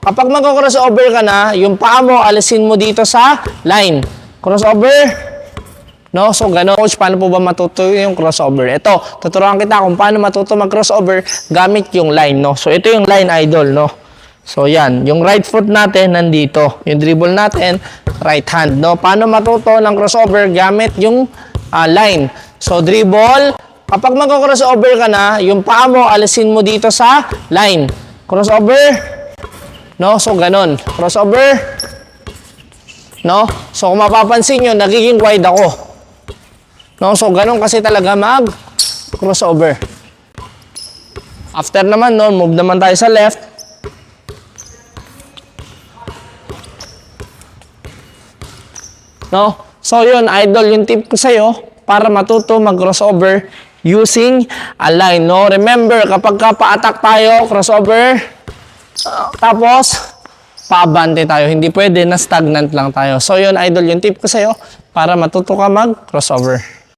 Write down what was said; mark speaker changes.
Speaker 1: kapag mag-crossover ka na, yung paa mo, alisin mo dito sa line. Crossover. No? So, gano'n. Coach, paano po ba matuto yung crossover? Ito, tuturuan kita kung paano matuto mag-crossover gamit yung line, no? So, ito yung line, idol, no? So, yan. Yung right foot natin, nandito. Yung dribble natin, right hand, no? Paano matuto ng crossover gamit yung line? So, dribble. Kapag mag-crossover ka na, yung paa mo, alisin mo dito sa line. Crossover. No? So, gano'n. Crossover. No? So, kung mapapansin nyo, nagiging wide ako. No? So, ganun kasi talaga mag-crossover. After naman nun, move naman tayo sa left. No? So, yun, idol, yung tip ko sa'yo para matuto mag-crossover using a line. No? Remember, kapag pa-attack tayo, crossover, tapos, paabante tayo. Hindi pwede na stagnant lang tayo. So, yun, idol, yung tip ko sa'yo para matuto ka mag-crossover.